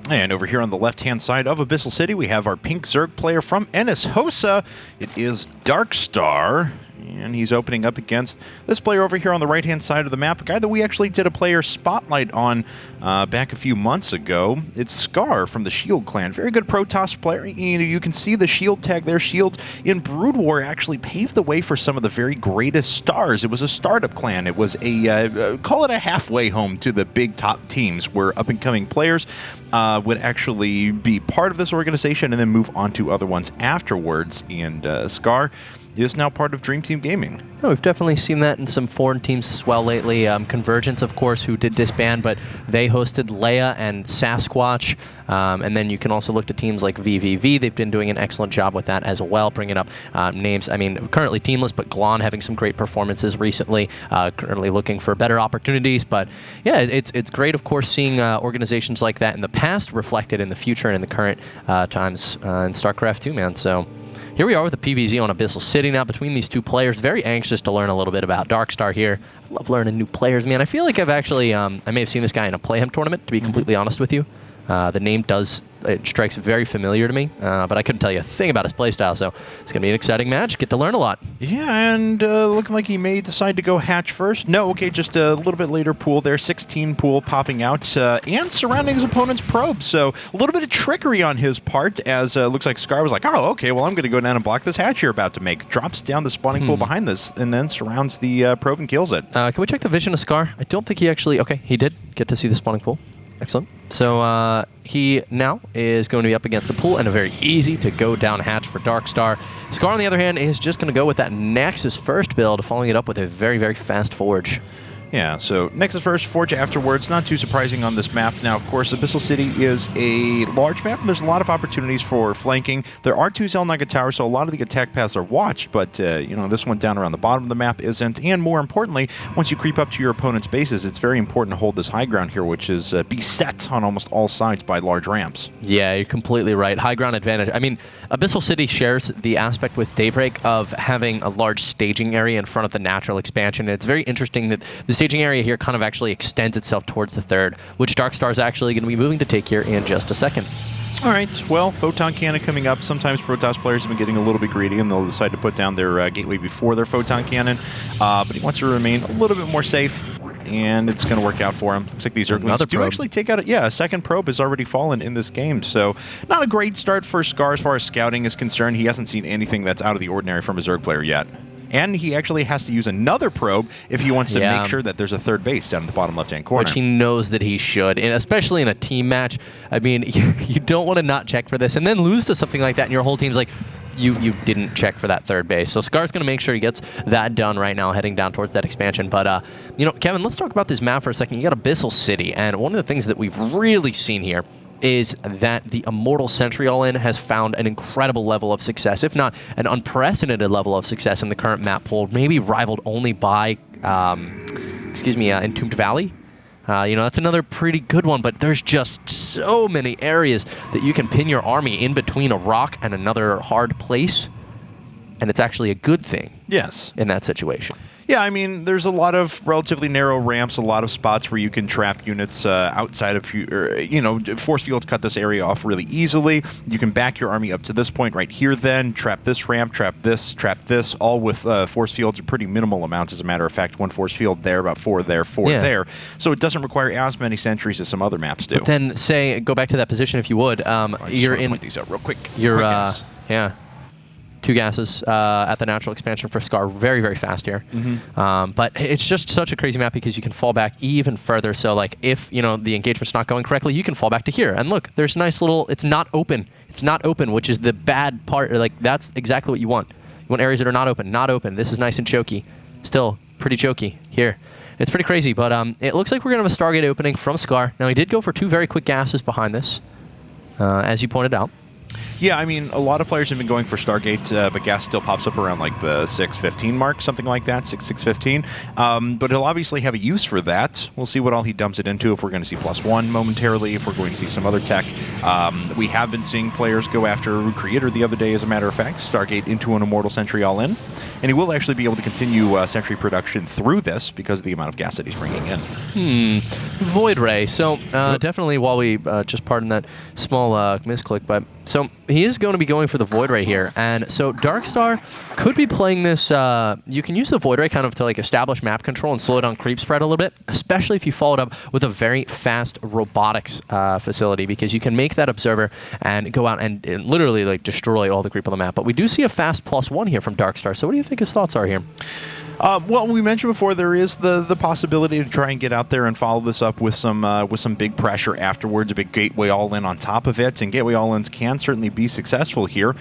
And over here on the left-hand side of Abyssal City, we have our pink Zerg player from NSHO. It is Darkstar, and he's opening up against this player over here on the right-hand side of the map, a guy that we actually did a player spotlight on back a few months ago. It's Scar from the Shield clan. Very good Protoss player. You can see the Shield tag there. Shield in Brood War actually paved the way for some of the very greatest stars. It was a startup clan. It was a, call it a halfway home to the big top teams where up-and-coming players would actually be part of this organization and then move on to other ones afterwards. And Scar is now part of Dream Team Gaming. Oh, we've definitely seen that in some foreign teams as well lately. Convergence, of course, who did disband, but they hosted Leia and Sasquatch. And then you can also look to teams like VVV. They've been doing an excellent job with that as well, bringing up names. I mean, currently teamless, but Glon having some great performances recently, currently looking for better opportunities. But yeah, it's great, of course, seeing organizations like that in the past reflected in the future and in the current times in StarCraft 2, man. So here we are with the PvZ on Abyssal City now between these two players. Very anxious to learn a little bit about Darkstar here. I love learning new players, man. I feel like I've actually, I may have seen this guy in a Playhem tournament, to be completely honest with you. The name it strikes very familiar to me, but I couldn't tell you a thing about his playstyle, so it's going to be an exciting match. Get to learn a lot. Yeah, and looking like he may decide to go hatch first. No, okay, just a little bit later pool there. 16 pool popping out and surrounding his opponent's probe, so a little bit of trickery on his part, as looks like Scar was like, oh, okay, well, I'm going to go down and block this hatch you're about to make. Drops down the spawning pool behind this, and then surrounds the probe and kills it. Can we check the vision of Scar? I don't think he actually... Okay, he did get to see the spawning pool. Excellent. So he now is going to be up against the pool, and a very easy to go down hatch for Darkstar. Scar, on the other hand, is just going to go with that Nexus first build, following it up with a very, very fast Forge. Yeah, so Nexus first, Forge afterwards. Not too surprising on this map. Now, of course, Abyssal City is a large map, and there's a lot of opportunities for flanking. There are two Xel'Naga towers, so a lot of the attack paths are watched, but, you know, this one down around the bottom of the map isn't. And more importantly, once you creep up to your opponent's bases, it's very important to hold this high ground here, which is beset on almost all sides by large ramps. Yeah, you're completely right. High ground advantage. I mean, Abyssal City shares the aspect with Daybreak of having a large staging area in front of the natural expansion. And it's very interesting that the staging area here kind of actually extends itself towards the third, which Darkstar is actually going to be moving to take here in just a second. All right, well, Photon Cannon coming up. Sometimes Protoss players have been getting a little bit greedy, and they'll decide to put down their gateway before their Photon Cannon. But he wants to remain a little bit more safe, and it's going to work out for him. Looks like these Zerglings do actually take out a second probe has already fallen in this game, so not a great start for Scar as far as scouting is concerned. He hasn't seen anything that's out of the ordinary from a Zerg player yet. And he actually has to use another probe if he wants to make sure that there's a third base down in the bottom left-hand corner. Which he knows that he should, and especially in a team match. I mean, you don't want to not check for this and then lose to something like that, and your whole team's like, you didn't check for that third base. So Scar's going to make sure he gets that done right now, heading down towards that expansion. But, you know, Kevin, let's talk about this map for a second. You got Abyssal City, and one of the things that we've really seen here is that the Immortal Sentry All-In has found an incredible level of success, if not an unprecedented level of success in the current map pool, maybe rivaled only by, Entombed Valley. You know, that's another pretty good one, but there's just so many areas that you can pin your army in between a rock and another hard place, and it's actually a good thing. Yes. In that situation. Yeah, I mean, there's a lot of relatively narrow ramps, a lot of spots where you can trap units outside of, you know, force fields cut this area off really easily. You can back your army up to this point right here then, trap this ramp, trap this, all with force fields, a pretty minimal amount, as a matter of fact. One force field there, about four there, four there. So it doesn't require as many sentries as some other maps do. But then, say, go back to that position if you would. You're in... point these out real quick. You're, yeah. 2 gases at the natural expansion for Scar, very, very fast here. But it's just such a crazy map because you can fall back even further. So, like, if, you know, the engagement's not going correctly, you can fall back to here. And look, there's nice little, it's not open. It's not open, which is the bad part. Like, that's exactly what you want. You want areas that are not open. Not open. This is nice and choky. Still pretty choky here. It's pretty crazy, but it looks like we're going to have a Stargate opening from Scar. Now, he did go for 2 very quick gases behind this, as you pointed out. Yeah, I mean, a lot of players have been going for Stargate, but gas still pops up around like the 6:15 mark, something like that, 6:15. But he'll obviously have a use for that. We'll see what all he dumps it into, if we're going to see +1 momentarily, if we're going to see some other tech. We have been seeing players go after Creator the other day, as a matter of fact, Stargate into an Immortal Sentry all in. And he will actually be able to continue Sentry production through this because of the amount of gas that he's bringing in. Void Ray. So definitely, while we just pardon that small misclick, but so he is going to be going for the Void Ray here, and so Darkstar could be playing this. You can use the Void Ray kind of to like establish map control and slow down creep spread a little bit, especially if you follow it up with a very fast robotics facility, because you can make that observer and go out and literally like destroy all the creep on the map. But we do see a fast +1 here from Darkstar. So what do you think his thoughts are here? Well, we mentioned before there is the possibility to try and get out there and follow this up with some big pressure afterwards, a big gateway all-in on top of it, and gateway all-ins can certainly be successful here.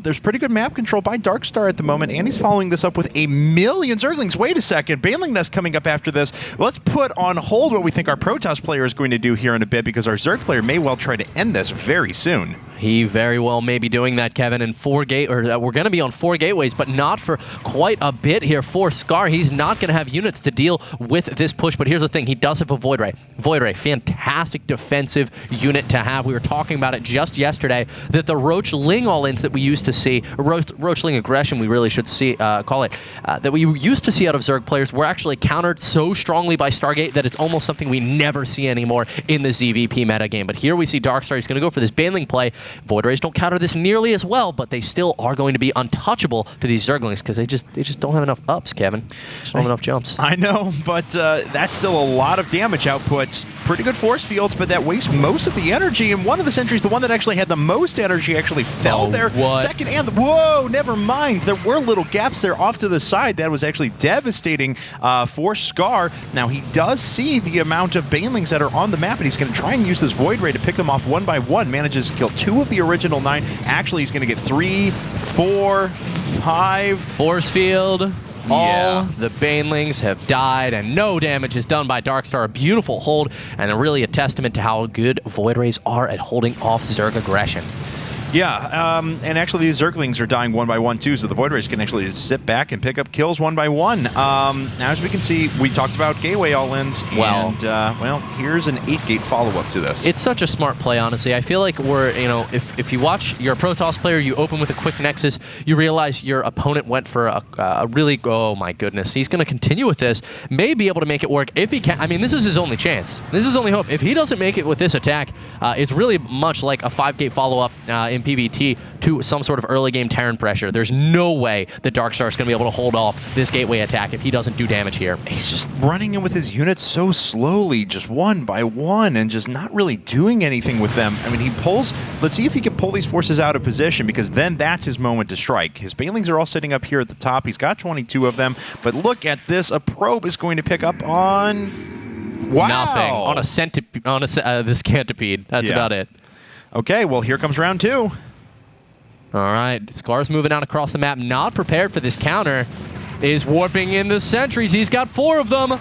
There's pretty good map control by Darkstar at the moment, and he's following this up with 1,000,000 Zerglings. Wait a second, Baneling Nest coming up after this. Let's put on hold what we think our Protoss player is going to do here in a bit, because our Zerg player may well try to end this very soon. He very well may be doing that, Kevin. And we're going to be on 4 gateways, but not for quite a bit here for Scar. He's not going to have units to deal with this push. But here's the thing: he does have a Void Ray. Void Ray, fantastic defensive unit to have. We were talking about it just yesterday that the Roach Ling all-ins that we used to see, Roach Ling aggression, we really should see call it, that we used to see out of Zerg players, were actually countered so strongly by Stargate that it's almost something we never see anymore in the ZVP metagame. But here we see Darkstar. He's going to go for this Baneling play. Void Rays don't counter this nearly as well, but they still are going to be untouchable to these Zerglings because they just don't have enough ups, Kevin. Just don't have enough jumps. I know, but that's still a lot of damage output. Pretty good force fields, but that wastes most of the energy. And one of the sentries, the one that actually had the most energy, actually fell there. What? Second, and whoa, never mind. There were little gaps there off to the side. That was actually devastating for Scar. Now, he does see the amount of Banelings that are on the map, and he's going to try and use this Void Ray to pick them off one by one. Manages to kill 2 of the original 9. Actually, he's going to get 3, 4, 5. Force field. All the Banelings have died, and no damage is done by Darkstar. A beautiful hold, and really a testament to how good Void Rays are at holding off Zerg aggression. Yeah, and actually these Zerglings are dying one by one too, so the Void Rays can actually just sit back and pick up kills one by one. Now, as we can see, we talked about gateway all-ins, and well, here's an 8-gate follow-up to this. It's such a smart play, honestly. I feel like we're, if you watch, you're a Protoss player, you open with a quick Nexus, you realize your opponent went for a really, oh my goodness, he's going to continue with this, may be able to make it work if he can. I mean, this is his only chance. This is his only hope. If he doesn't make it with this attack, it's really much like a 5-gate follow-up in PvT to some sort of early game Terran pressure. There's no way that Darkstar is going to be able to hold off this gateway attack if he doesn't do damage here. He's just running in with his units so slowly, just one by one, and just not really doing anything with them. I mean, he pulls... Let's see if he can pull these forces out of position, because then that's his moment to strike. His Banelings are all sitting up here at the top. He's got 22 of them, but look at this. A probe is going to pick up on... Wow! Nothing. On a centipede, this Cantipede. That's about it. Okay, well, here comes round 2. All right, Scar's moving out across the map, not prepared for this counter. Is warping in the sentries. He's got 4 of them.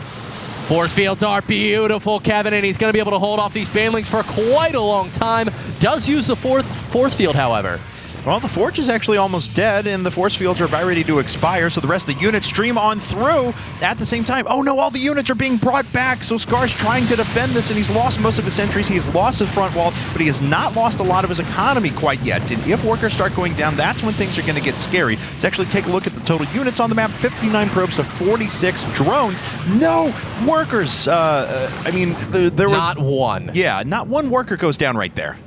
Force fields are beautiful, Kevin, and he's going to be able to hold off these Banelings for quite a long time. Does use the 4th force field, however. Well, the Forge is actually almost dead, and the force fields are about ready to expire, so the rest of the units stream on through at the same time. Oh no, all the units are being brought back, so Scar's trying to defend this, and he's lost most of his sentries. He has lost his front wall, but he has not lost a lot of his economy quite yet. And if workers start going down, that's when things are going to get scary. Let's actually take a look at the total units on the map. 59 probes to 46 drones. No workers. I mean, there was... Not one. Yeah, not one worker goes down right there.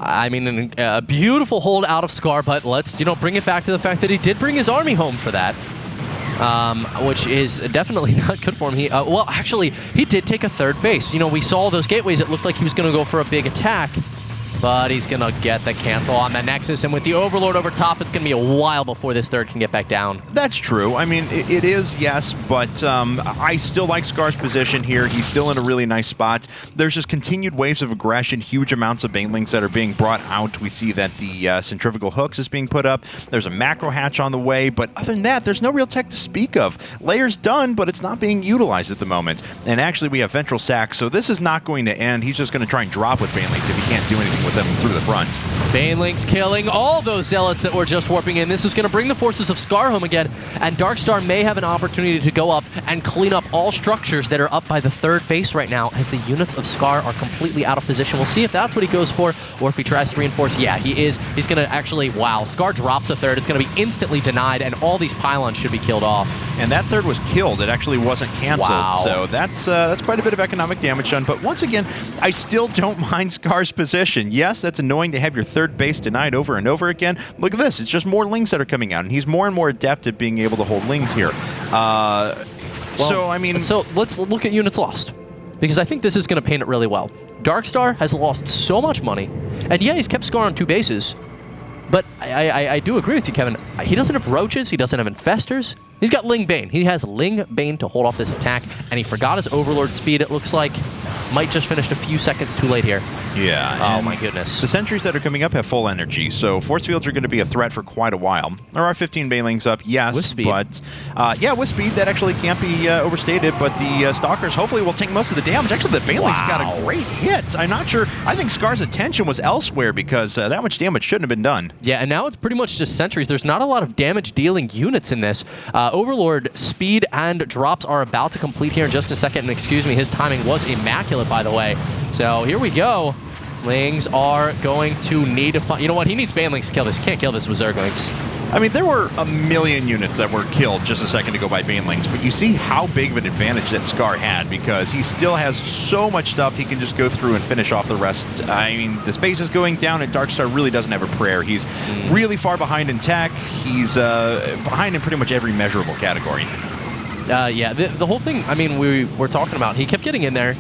I mean, a beautiful hold out of Scar, but let's, bring it back to the fact that he did bring his army home for that, which is definitely not good for him. Well, actually, he did take a 3rd base. We saw those gateways. It looked like he was going to go for a big attack, but he's going to get the cancel on the Nexus, and with the Overlord over top, it's going to be a while before this 3rd can get back down. That's true. I mean, it is, yes, but I still like Scar's position here. He's still in a really nice spot. There's just continued waves of aggression, huge amounts of Banelings that are being brought out. We see that the centrifugal hooks is being put up. There's a macro hatch on the way, but other than that, there's no real tech to speak of. Layer's done, but it's not being utilized at the moment. And actually, we have Ventral Sack, so this is not going to end. He's just going to try and drop with Banelings if he can't do anything with them through the front. Baneling's killing all those Zealots that were just warping in. This is going to bring the forces of Scar home again, and Darkstar may have an opportunity to go up and clean up all structures that are up by the third base right now, as the units of Scar are completely out of position. We'll see if that's what he goes for, or if he tries to reinforce. Yeah, he is. He's going to actually, wow, Scar drops a third. It's going to be instantly denied, and all these pylons should be killed off. And that third was killed. It actually wasn't canceled. Wow. So that's quite a bit of economic damage done. But once again, I still don't mind Scar's position. Yes, that's annoying to have your third base denied over and over again. Look at this. It's just more Lings that are coming out, and he's more and more adept at being able to hold Lings here. So, I mean... So let's look at units lost, because I think this is going to paint it really well. Darkstar has lost so much money, and yeah, he's kept Scar on 2 bases, but I do agree with you, Kevin. He doesn't have Roaches, he doesn't have Infestors. He's got Ling Bane. He has Ling Bane to hold off this attack, and he forgot his Overlord speed, it looks like. Might just finished a few seconds too late here. Yeah. Oh my goodness. The sentries that are coming up have full energy, so force fields are going to be a threat for quite a while. There are 15 Banelings up, yes, with speed. But yeah, with speed, that actually can't be overstated, but the Stalkers hopefully will take most of the damage. Actually, the Banelings got a great hit. I'm not sure. I think Scar's attention was elsewhere because that much damage shouldn't have been done. Yeah, and now it's pretty much just sentries. There's not a lot of damage-dealing units in this. Overlord speed and drops are about to complete here in just a second, and excuse me, his timing was immaculate, by the way. So here we go. Lings are going to need to find... You know what? He needs Banelings to kill this. Can't kill this with Zerglings. I mean, there were a million units that were killed just a second ago by Banelings, but you see how big of an advantage that Scar had because he still has so much stuff he can just go through and finish off the rest. I mean, the space is going down, and Darkstar really doesn't have a prayer. He's really far behind in tech. He's behind in pretty much every measurable category. Yeah, the whole thing, I mean, we were talking about, he kept getting in there.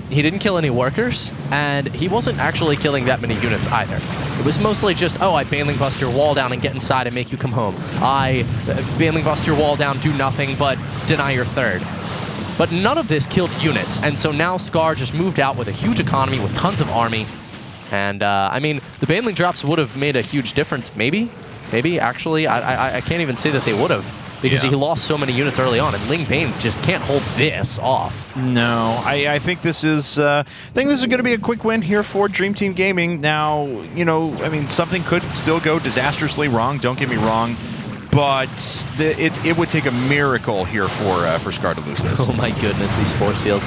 He didn't kill any workers, and he wasn't actually killing that many units either. It was mostly just, oh, I Baneling bust your wall down and get inside and make you come home. I Baneling bust your wall down, do nothing but deny your third. But none of this killed units, and so now Scar just moved out with a huge economy, with tons of army. And, I mean, the Baneling drops would have made a huge difference, maybe. Maybe, actually, I can't even say that they would have. Because he lost so many units early on, and Ling Bane just can't hold this off. No, I think this is going to be a quick win here for Dream Team Gaming. Now, you know, I mean, something could still go disastrously wrong. Don't get me wrong, but it would take a miracle here for Scar to lose this. Oh my goodness, these force fields.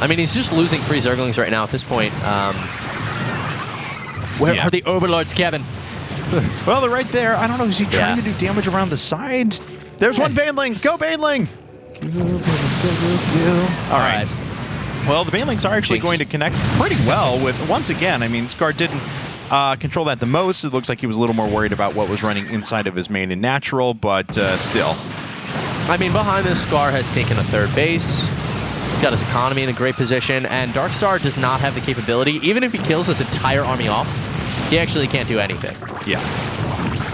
I mean, he's just losing 3 Zerglings right now at this point. Where are the Overlords, Kevin? Well, they're right there. I don't know. Is he trying to do damage around the side? There's one Baneling. Go, Baneling! All right. Well, the Banelings are actually going to connect pretty well with, once again, I mean, Scar didn't control that the most. It looks like he was a little more worried about what was running inside of his main and natural, but still. I mean, behind this, Scar has taken a third base. He's got his economy in a great position, and Darkstar does not have the capability. Even if he kills his entire army off, he actually can't do anything. Yeah.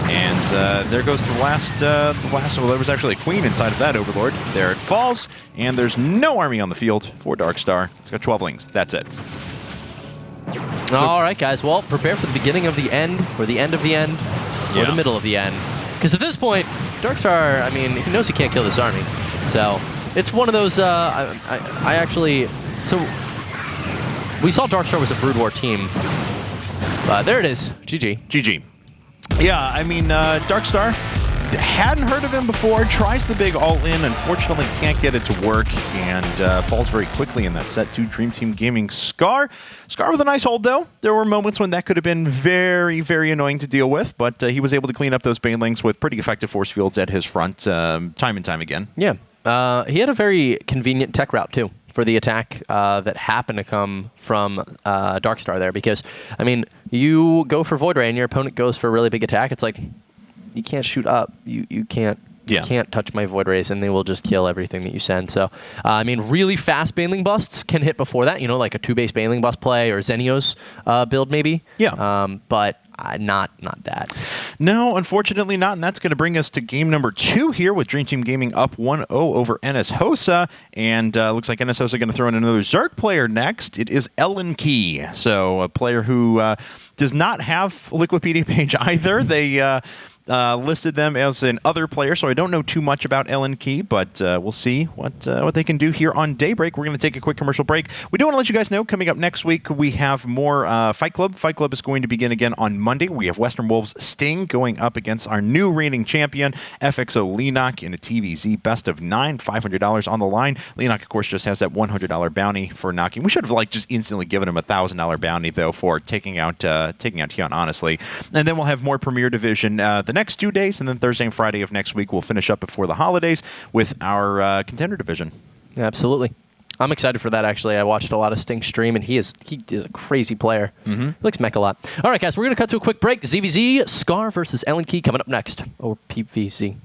And there goes the last, well, there was actually a queen inside of that Overlord. There it falls, and there's no army on the field for Darkstar. It's got 12 Lings. That's it. So, all right, guys. Well, prepare for the beginning of the end, or the end of the end, or the middle of the end. Because at this point, Darkstar, I mean, he knows he can't kill this army. So it's one of those, I actually, so we saw Darkstar was a Brood War team. There it is. GG. GG. Yeah, I mean, Darkstar, hadn't heard of him before, tries the big all-in, unfortunately can't get it to work, and falls very quickly in that set to Dream Team Gaming. Scar with a nice hold, though. There were moments when that could have been very, very annoying to deal with, but he was able to clean up those Banelings with pretty effective force fields at his front time and time again. Yeah. He had a very convenient tech route, too, for the attack that happened to come from Darkstar there, because, I mean, you go for Void Ray and your opponent goes for a really big attack, it's like, you can't shoot up. You can't touch my Void Rays, and they will just kill everything that you send. So, I mean, really fast Baneling busts can hit before that, you know, like a 2-base Baneling bust play or Zenio's build maybe. Yeah. But not that. No, unfortunately not, and that's going to bring us to game number 2 here with Dream Team Gaming up 1-0 over NSHO, and looks like NSHO are going to throw in another Zerg player next. It is Ellen Key, so a player who does not have a Liquipedia page either. listed them as an other player, so I don't know too much about Ellen Key, but we'll see what they can do here on Daybreak. We're going to take a quick commercial break. We do want to let you guys know, coming up next week, we have more Fight Club. Fight Club is going to begin again on Monday. We have Western Wolves Sting going up against our new reigning champion, FXO Leenock, in a TVZ best of 9, $500 on the line. Leenock, of course, just has that $100 bounty for knocking. We should have just instantly given him a $1,000 bounty, though, for taking out Hyun, honestly. And then we'll have more Premier Division the next 2 days, and then Thursday and Friday of next week we'll finish up before the holidays with our Contender Division. Absolutely. I'm excited for that, actually. I watched a lot of Sting stream, and he is a crazy player. He likes mech a lot. All right, guys, we're going to cut to a quick break. ZVZ, Scar versus Ellen Key coming up next. Or PVZ.